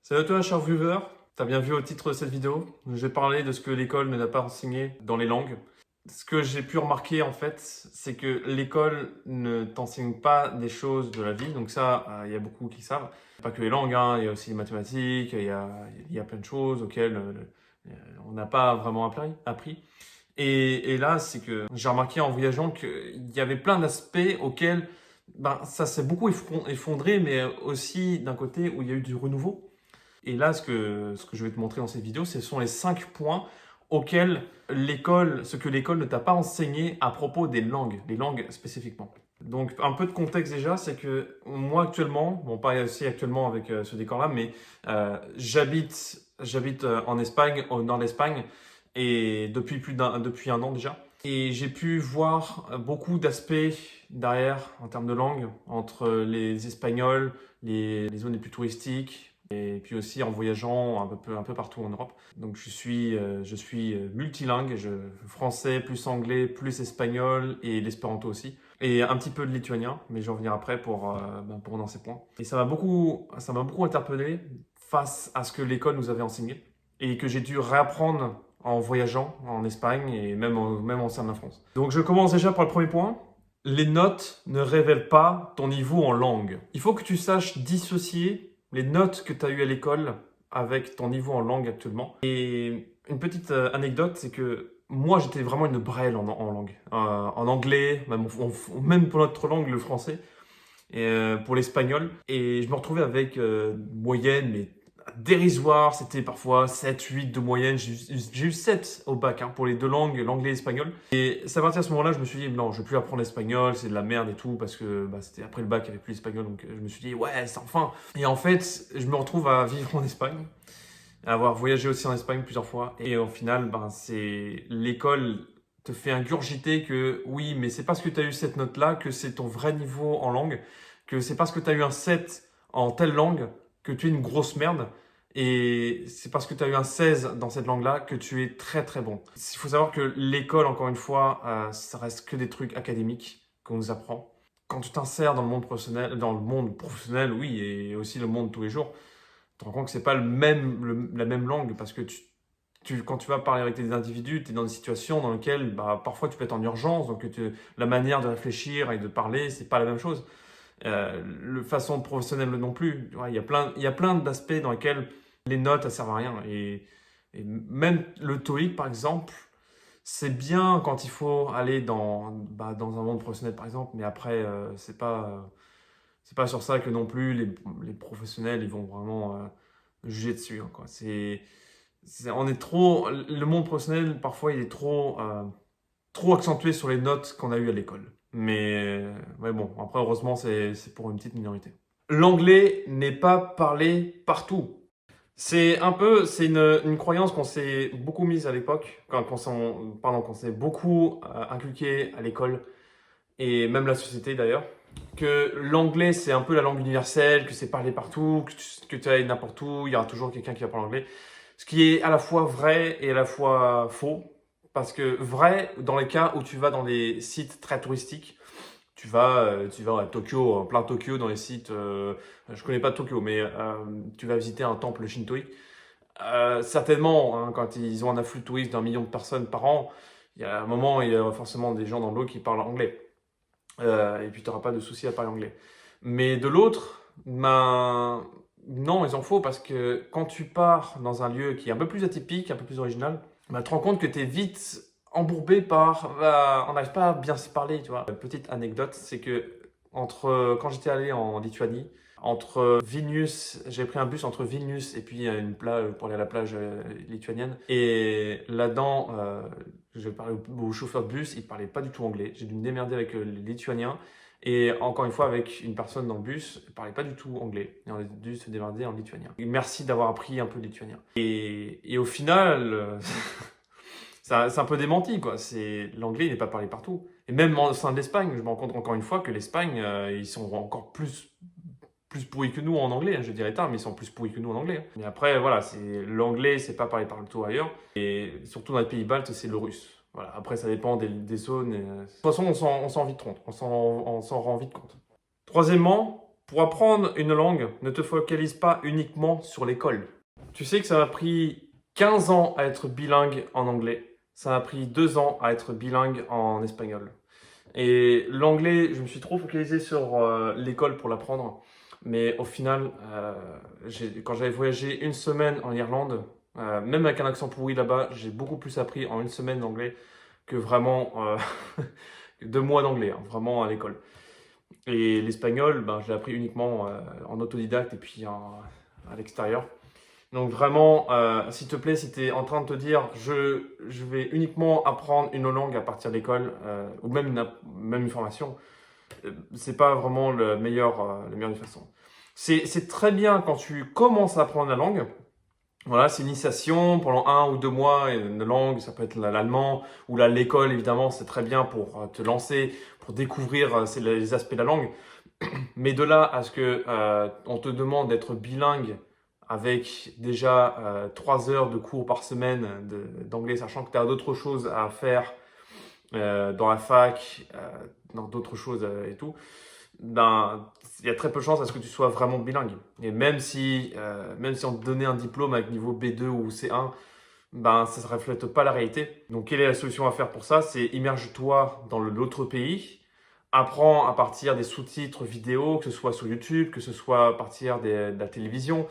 Salut à toi, cher viewer. T'as bien vu au titre de cette vidéo. Je vais parler de ce que l'école ne n'a pas enseigné dans les langues. Ce que j'ai pu remarquer en fait, c'est que l'école ne t'enseigne pas des choses de la vie. Donc ça, il y a beaucoup qui savent. Pas que les langues, hein, il y a aussi les mathématiques, il y a plein de choses auxquelles on n'a pas vraiment appris. Et là, c'est que j'ai remarqué en voyageant qu'il y avait plein d'aspects auxquels ça s'est beaucoup effondré, mais aussi d'un côté où il y a eu du renouveau. Et là, ce que je vais te montrer dans cette vidéo, ce sont les 5 points auxquels ce que l'école ne t'a pas enseigné à propos des langues, les langues spécifiquement. Donc, un peu de contexte déjà, c'est que moi actuellement, bon pas aussi actuellement avec ce décor-là, mais j'habite en Espagne, au nord d'Espagne, et depuis un an déjà. Et j'ai pu voir beaucoup d'aspects derrière en termes de langue, entre les Espagnols, les zones les plus touristiques, et puis aussi en voyageant un peu partout en Europe. Donc je suis multilingue, français plus anglais plus espagnol et l'espéranto aussi. Et un petit peu de lituanien, mais je vais revenir après pour dans ces points. Et ça m'a beaucoup interpellé face à ce que l'école nous avait enseigné et que j'ai dû réapprendre en voyageant en Espagne et même en sein de la France. Donc je commence déjà par le premier point. Les notes ne révèlent pas ton niveau en langue. Il faut que tu saches dissocier les notes que tu as eues à l'école avec ton niveau en langue actuellement. Et une petite anecdote, c'est que moi, j'étais vraiment une brêle en langue. En anglais, même pour notre langue, le français, et pour l'espagnol. Et je me retrouvais avec moyenne, mais dérisoire. C'était parfois 7, 8 de moyenne. J'ai eu 7 au bac pour les deux langues, l'anglais et l'espagnol. Et c'est à partir de ce moment-là, je me suis dit, non, je ne vais plus apprendre l'espagnol, c'est de la merde et tout, parce que c'était après le bac, il n'y avait plus l'espagnol. Donc je me suis dit, ouais, c'est enfin. Et en fait, je me retrouve à vivre en Espagne, à avoir voyagé aussi en Espagne plusieurs fois. Et au final, c'est l'école te fait ingurgiter que oui, mais c'est parce que tu as eu cette note-là que c'est ton vrai niveau en langue, que c'est parce que tu as eu un 7 en telle langue que tu es une grosse merde. Et c'est parce que tu as eu un 16 dans cette langue-là que tu es très très bon. Il faut savoir que l'école, encore une fois, ça reste que des trucs académiques qu'on nous apprend. Quand tu t'insères dans le monde professionnel, oui, et aussi le monde de tous les jours, tu te rends compte que c'est pas la même langue parce que quand tu vas parler avec des individus, tu es dans des situations dans lesquelles parfois tu peux être en urgence, donc la manière de réfléchir et de parler, c'est pas la même chose. Le façon professionnelle non plus. Ouais, il y a plein d'aspects dans lesquels les notes ne servent à rien. Et même le TOEIC, par exemple, c'est bien quand il faut aller dans un monde professionnel, par exemple, mais après, c'est pas sur ça que non plus les professionnels ils vont vraiment juger dessus, hein, quoi. On est trop, le monde professionnel, parfois, il est trop accentué sur les notes qu'on a eues à l'école. Mais bon, après, heureusement, c'est pour une petite minorité. L'anglais n'est pas parlé partout. C'est une croyance qu'on s'est beaucoup mise à l'époque, qu'on s'est beaucoup inculqué à l'école, et même la société d'ailleurs, que l'anglais c'est un peu la langue universelle, que c'est parlé partout, que tu ailles n'importe où, il y aura toujours quelqu'un qui va parler anglais. Ce qui est à la fois vrai et à la fois faux. Parce que vrai, dans les cas où tu vas dans des sites très touristiques, tu vas à Tokyo, en plein Tokyo, dans les sites, je connais pas Tokyo, mais tu vas visiter un temple shintoïque. Certainement, hein, quand ils ont un afflux de touristes d'un million de personnes par an, il y a un moment, il y a forcément des gens dans l'eau qui parlent anglais. Et puis tu n'auras pas de souci à parler anglais. Mais de l'autre, non, ils en faut parce que quand tu pars dans un lieu qui est un peu plus atypique, un peu plus original, tu te rends compte que tu es vite embourbé on n'arrive pas à bien se parler, tu vois. Petite anecdote, c'est que quand j'étais allé en Lituanie, entre Vilnius, j'ai pris un bus entre Vilnius et puis une plage pour aller à la plage lituanienne. Et là-dedans, je parlais au chauffeur de bus, il parlait pas du tout anglais. J'ai dû me démerder avec les Lituaniens. Et encore une fois, avec une personne dans le bus, elle parlait pas du tout anglais. Et on a dû se démerder en lituanien. Et merci d'avoir appris un peu lituanien. Et au final, c'est un peu démenti, quoi. L'anglais n'est pas parlé partout. Et même au sein de l'Espagne, je me rends compte encore une fois que l'Espagne, ils sont encore plus pourris que nous en anglais, hein, je dirais tard, mais ils sont plus pourris que nous en anglais, hein. Mais après, voilà, l'anglais, c'est pas parlé partout ailleurs. Et surtout dans les pays baltes, c'est le russe. Voilà. Après, ça dépend des zones. De toute façon, on s'en rend vite compte. On s'en rend vite compte. Troisièmement, Pour apprendre une langue, ne te focalise pas uniquement sur l'école. Tu sais que ça m'a pris 15 ans à être bilingue en anglais. Ça m'a pris 2 ans à être bilingue en espagnol. Et l'anglais, je me suis trop focalisé sur l'école pour l'apprendre. Mais au final, quand j'avais voyagé une semaine en Irlande, même avec un accent pourri là-bas, j'ai beaucoup plus appris en une semaine d'anglais que vraiment 2 mois d'anglais, hein, vraiment à l'école. Et l'espagnol, ben, je l'ai appris uniquement en autodidacte et puis à l'extérieur. Donc vraiment, s'il te plaît, si tu es en train de te dire je vais uniquement apprendre une langue à partir de l'école ou même une formation, c'est pas vraiment la meilleure des façons. C'est très bien quand tu commences à apprendre la langue. Voilà, c'est une initiation pendant 1 ou 2 mois, une langue, ça peut être l'allemand ou l'école, évidemment, c'est très bien pour te lancer, pour découvrir les aspects de la langue. Mais de là à ce que on te demande d'être bilingue avec déjà 3 heures de cours par semaine d'anglais, sachant que tu as d'autres choses à faire dans la fac, dans d'autres choses et tout, ben, il y a très peu de chances à ce que tu sois vraiment bilingue. Et même si on te donnait un diplôme avec niveau B2 ou C1, ben, ça ne reflète pas la réalité. Donc, quelle est la solution à faire pour ça? C'est immerge-toi dans l'autre pays, apprends à partir des sous-titres vidéo, que ce soit sur YouTube, que ce soit à partir de la télévision.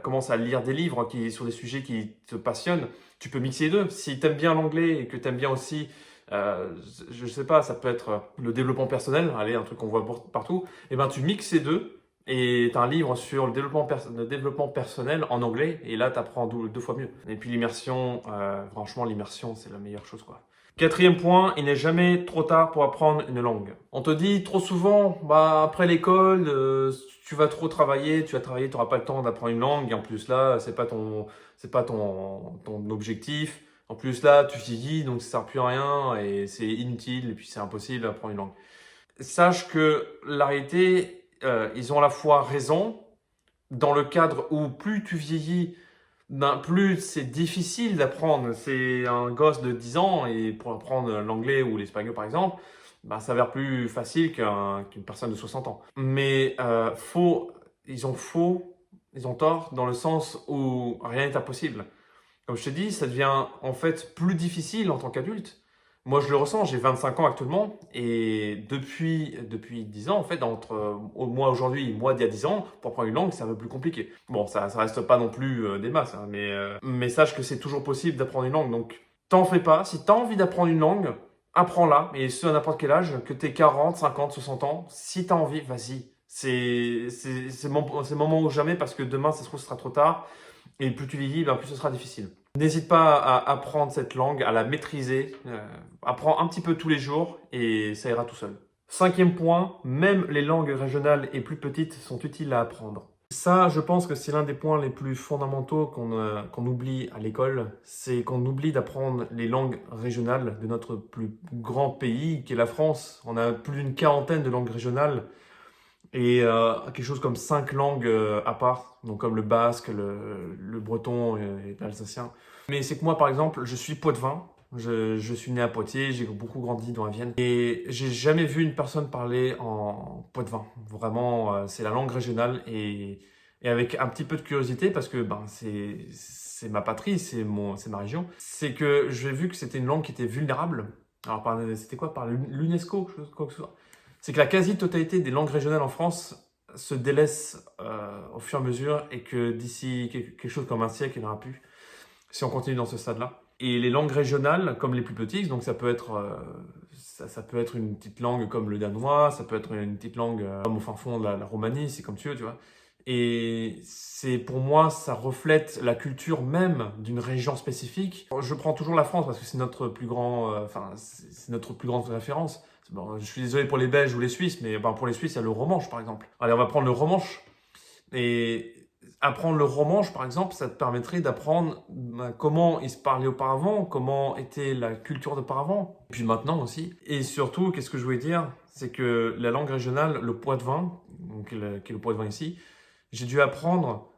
Commence à lire des livres sur des sujets qui te passionnent. Tu peux mixer les deux. Si tu aimes bien l'anglais et que tu aimes bien aussi, je ne sais pas, ça peut être le développement personnel, allez, un truc qu'on voit partout, et ben tu mixes ces deux et tu as un livre sur le développement personnel en anglais et là tu apprends 2 fois mieux. Et puis l'immersion, franchement, l'immersion, c'est la meilleure chose, quoi. Quatrième point, il n'est jamais trop tard pour apprendre une langue. On te dit trop souvent, bah, après l'école, tu vas trop travailler, tu vas travailler, tu n'auras pas le temps d'apprendre une langue. Et en plus là, c'est pas ton objectif. En plus là, tu vieillis, donc ça sert plus à rien et c'est inutile et puis c'est impossible d'apprendre une langue. Sache que la réalité, ils ont à la fois raison dans le cadre où plus tu vieillis, ben, plus c'est difficile d'apprendre. C'est un gosse de 10 ans et pour apprendre l'anglais ou l'espagnol par exemple, ben, ça s'avère plus facile qu'une personne de 60 ans. Mais ils ont tort dans le sens où rien n'est impossible. Comme je te dis, ça devient en fait plus difficile en tant qu'adulte. Moi, je le ressens, j'ai 25 ans actuellement et depuis 10 ans, en fait, moi aujourd'hui et moi d'il y a 10 ans, pour apprendre une langue, c'est un peu plus compliqué. Bon, ça reste pas non plus des masses, hein, mais sache que c'est toujours possible d'apprendre une langue. Donc, t'en fais pas. Si tu as envie d'apprendre une langue, apprends-la. Et ce, à n'importe quel âge, que tu aies 40, 50, 60 ans, si tu as envie, vas-y. C'est le moment ou jamais parce que demain, ça se trouve, ce sera trop tard. Et plus tu vieillis, ben, plus ce sera difficile. N'hésite pas à apprendre cette langue, à la maîtriser. Apprends un petit peu tous les jours et ça ira tout seul. Cinquième point, même les langues régionales et plus petites sont utiles à apprendre. Ça, je pense que c'est l'un des points les plus fondamentaux qu'on oublie à l'école. C'est qu'on oublie d'apprendre les langues régionales de notre plus grand pays, qui est la France. On a plus d'une quarantaine de langues régionales et quelque chose comme 5 langues à part, donc comme le basque, le breton et l'alsacien. Mais c'est que moi, par exemple, je suis poitevin, je suis né à Poitiers, j'ai beaucoup grandi dans la Vienne et j'ai jamais vu une personne parler en poitevin. Vraiment, c'est la langue régionale et avec un petit peu de curiosité parce que ben, c'est ma patrie, c'est ma région. C'est que j'ai vu que c'était une langue qui était vulnérable. Alors, c'était quoi? Par l'UNESCO, quoi que ce soit. C'est que la quasi-totalité des langues régionales en France se délaissent au fur et à mesure et que d'ici quelque chose comme un siècle, il n'y en aura plus si on continue dans ce stade-là. Et les langues régionales, comme les plus petites, donc ça peut être une petite langue comme le danois, ça peut être une petite langue comme au fin fond de la Roumanie, c'est comme tu veux, tu vois. Et pour moi, ça reflète la culture même d'une région spécifique. Je prends toujours la France parce que c'est notre plus c'est notre plus grande référence. Bon, je suis désolé pour les Belges ou les Suisses, mais ben, pour les Suisses, il y a le romanche, par exemple. Allez, on va prendre le romanche. Et apprendre le romanche, par exemple, ça te permettrait d'apprendre comment il se parlait auparavant, comment était la culture d'auparavant, puis maintenant aussi. Et surtout, qu'est-ce que je voulais dire? C'est que la langue régionale, le poitevin, qui est le poitevin ici, j'ai dû apprendre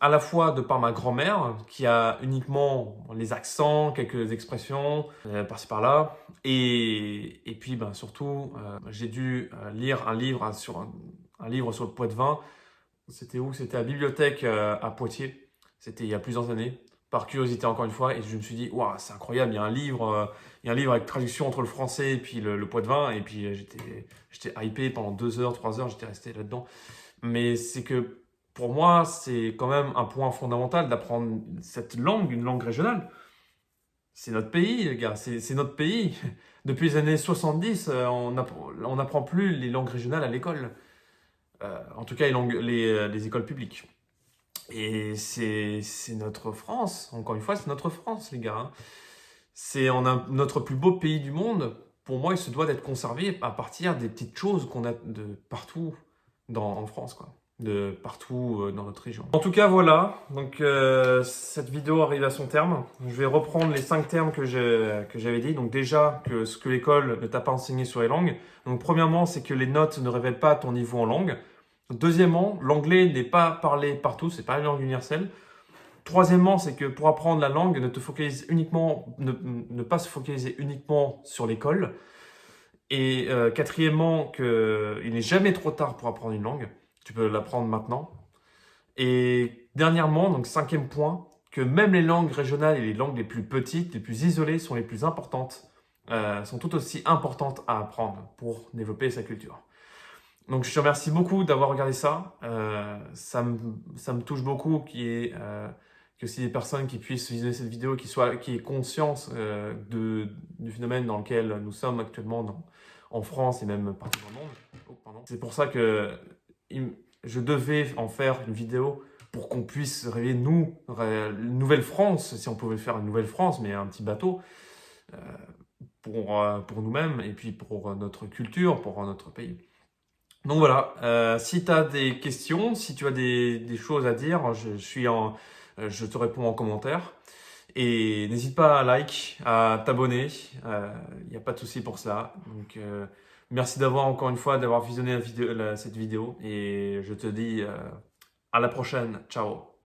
à la fois de par ma grand-mère, qui a uniquement les accents, quelques expressions, par-ci par-là, et puis ben, surtout, j'ai dû lire un livre sur un livre sur le Poitvin. C'était où? C'était à la bibliothèque à Poitiers. C'était il y a plusieurs années. Par curiosité encore une fois, et je me suis dit, waouh, c'est incroyable, il y a un livre avec traduction entre le français et puis le Poitvin, et puis j'étais hypé pendant 2 heures, 3 heures, j'étais resté là-dedans. Mais c'est que pour moi, c'est quand même un point fondamental d'apprendre cette langue, une langue régionale. C'est notre pays, les gars, c'est notre pays. Depuis les années 70, on n'apprend plus les langues régionales à l'école. En tout cas, les écoles publiques. Et c'est notre France, encore une fois, c'est notre France, les gars, hein. Notre plus beau pays du monde. Pour moi, il se doit d'être conservé à partir des petites choses qu'on a de partout en France, quoi. De partout dans notre région. En tout cas, voilà. Donc, cette vidéo arrive à son terme. Je vais reprendre les 5 termes que j'avais dit. Donc, déjà, ce que l'école ne t'a pas enseigné sur les langues. Donc, premièrement, c'est que les notes ne révèlent pas ton niveau en langue. Deuxièmement, l'anglais n'est pas parlé partout, c'est pas une langue universelle. Troisièmement, c'est que pour apprendre la langue, ne pas se focaliser uniquement sur l'école. Et quatrièmement, qu'il n'est jamais trop tard pour apprendre une langue. Tu peux l'apprendre maintenant. Et dernièrement, donc cinquième point, que même les langues régionales et les langues les plus petites, les plus isolées, sont les plus importantes, sont tout aussi importantes à apprendre pour développer sa culture. Donc je te remercie beaucoup d'avoir regardé ça. Ça me touche beaucoup qu'il y ait aussi des personnes qui puissent visionner cette vidéo, qui aient conscience du phénomène dans lequel nous sommes actuellement en France et même partout dans le monde. Oh, pardon. C'est pour ça que je devais en faire une vidéo pour qu'on puisse réveiller une nouvelle France, si on pouvait faire une nouvelle France, mais un petit bateau, pour nous-mêmes et puis pour notre culture, pour notre pays. Donc voilà, si tu as des questions, si tu as des choses à dire, je te réponds en commentaire. Et n'hésite pas à like, à t'abonner, il n'y a pas de souci pour ça. Donc merci encore une fois d'avoir visionné cette vidéo et je te dis à la prochaine, ciao.